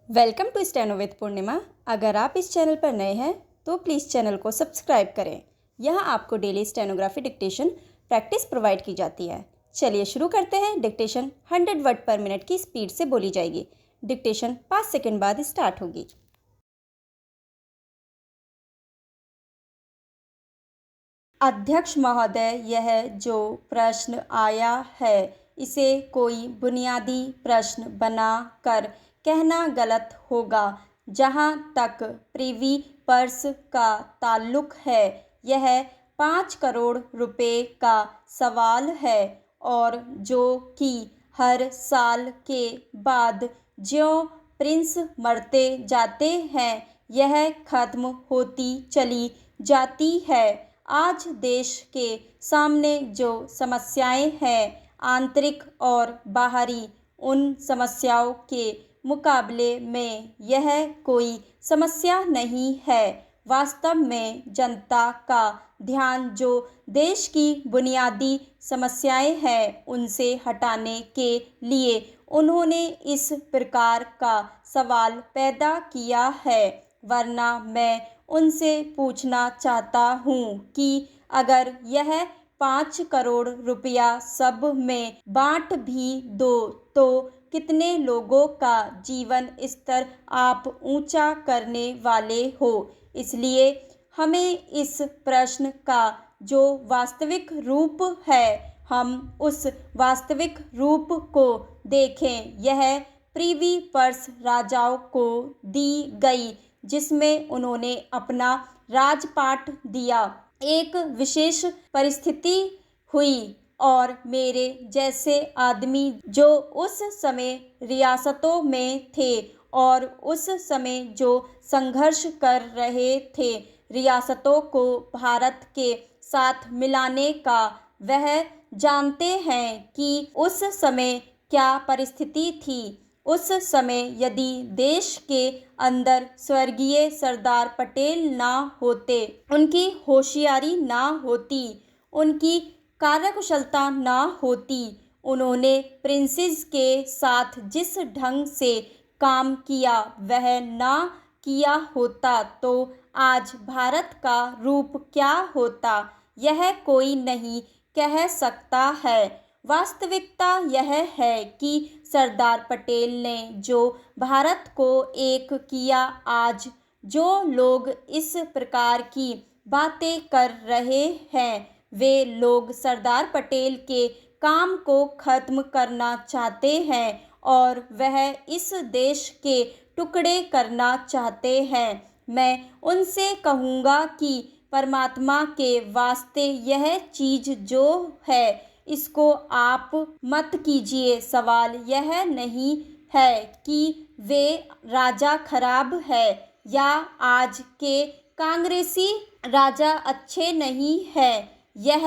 Welcome to steno with पूर्णिमा। अगर आप इस चैनल पर नए हैं तो प्लीज़ चैनल को सब्सक्राइब करें। यहाँ आपको daily stenography dictation practice provide की जाती है। चलिए शुरू करते हैं। डिक्टेशन 100 वर्ड पर मिनट की स्पीड से बोली जाएगी। डिक्टेशन 5 सेकंड बाद स्टार्ट होगी। अध्यक्ष महोदय, यह जो प्रश्न आया है इसे कोई बुनियादी प्रश्न बना कर कहना गलत होगा। जहाँ तक प्रिवी पर्स का ताल्लुक है, यह 5 करोड़ रुपए का सवाल है और जो कि हर साल के बाद ज्यों प्रिंस मरते जाते हैं यह खत्म होती चली जाती है। आज देश के सामने जो समस्याएं हैं, आंतरिक और बाहरी, उन समस्याओं के मुकाबले में यह कोई समस्या नहीं है। वास्तव में जनता का ध्यान जो देश की बुनियादी समस्याएं हैं उनसे हटाने के लिए उन्होंने इस प्रकार का सवाल पैदा किया है। वरना मैं उनसे पूछना चाहता हूँ कि अगर यह 5 करोड़ रुपया सब में बांट भी दो तो कितने लोगों का जीवन स्तर आप ऊंचा करने वाले हो। इसलिए हमें इस प्रश्न का जो वास्तविक रूप है, हम उस वास्तविक रूप को देखें। यह प्रिवी पर्स राजाओं को दी गई जिसमें उन्होंने अपना राजपाट दिया। एक विशेष परिस्थिति हुई और मेरे जैसे आदमी जो उस समय रियासतों में थे और उस समय जो संघर्ष कर रहे थे रियासतों को भारत के साथ मिलाने का, वह जानते हैं कि उस समय क्या परिस्थिति थी। उस समय यदि देश के अंदर स्वर्गीय सरदार पटेल ना होते, उनकी होशियारी ना होती, उनकी कार्यकुशलता ना होती, उन्होंने प्रिंसेस के साथ जिस ढंग से काम किया वह ना किया होता तो आज भारत का रूप क्या होता, यह कोई नहीं कह सकता है। वास्तविकता यह है कि सरदार पटेल ने जो भारत को एक किया, आज जो लोग इस प्रकार की बातें कर रहे हैं वे लोग सरदार पटेल के काम को खत्म करना चाहते हैं और वह इस देश के टुकड़े करना चाहते हैं। मैं उनसे कहूँगा कि परमात्मा के वास्ते यह चीज़ जो है इसको आप मत कीजिए। सवाल यह नहीं है कि वे राजा खराब है या आज के कांग्रेसी राजा अच्छे नहीं है। यह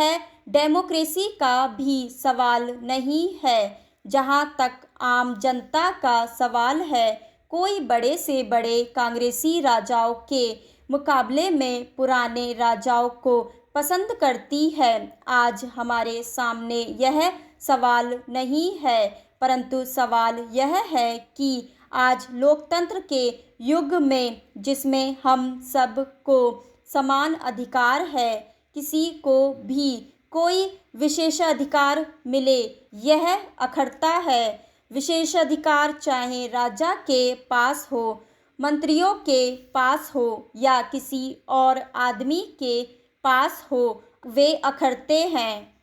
डेमोक्रेसी का भी सवाल नहीं है। जहाँ तक आम जनता का सवाल है, कोई बड़े से बड़े कांग्रेसी राजाओं के मुकाबले में पुराने राजाओं को पसंद करती है। आज हमारे सामने यह सवाल नहीं है, परंतु सवाल यह है कि आज लोकतंत्र के युग में जिसमें हम सब को समान अधिकार है, किसी को भी कोई विशेषाधिकार मिले यह अखरता है। विशेषाधिकार चाहे राजा के पास हो, मंत्रियों के पास हो या किसी और आदमी के पास हो, वे अखरते हैं।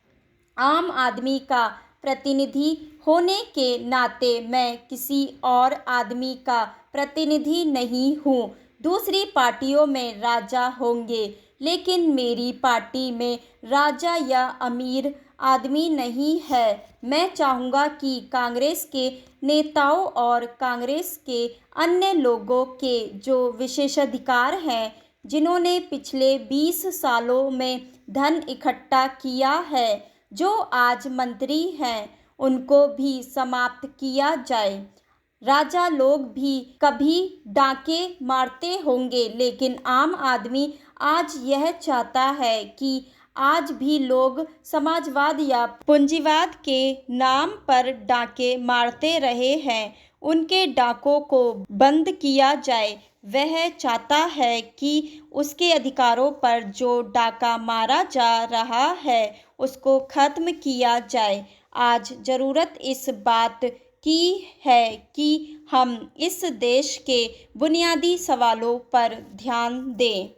आम आदमी का प्रतिनिधि होने के नाते मैं किसी और आदमी का प्रतिनिधि नहीं हूँ। दूसरी पार्टियों में राजा होंगे लेकिन मेरी पार्टी में राजा या अमीर आदमी नहीं है। मैं चाहूँगा कि कांग्रेस के नेताओं और कांग्रेस के अन्य लोगों के जो विशेषाधिकार हैं, जिन्होंने पिछले 20 सालों में धन इकट्ठा किया है, जो आज मंत्री हैं, उनको भी समाप्त किया जाए। राजा लोग भी कभी डाके मारते होंगे लेकिन आम आदमी आज यह चाहता है कि आज भी लोग समाजवाद या पूंजीवाद के नाम पर डाके मारते रहे हैं। उनके डाकों को बंद किया जाए। वह चाहता है कि उसके अधिकारों पर जो डाका मारा जा रहा है उसको खत्म किया जाए। आज ज़रूरत इस बात की है कि हम इस देश के बुनियादी सवालों पर ध्यान दें।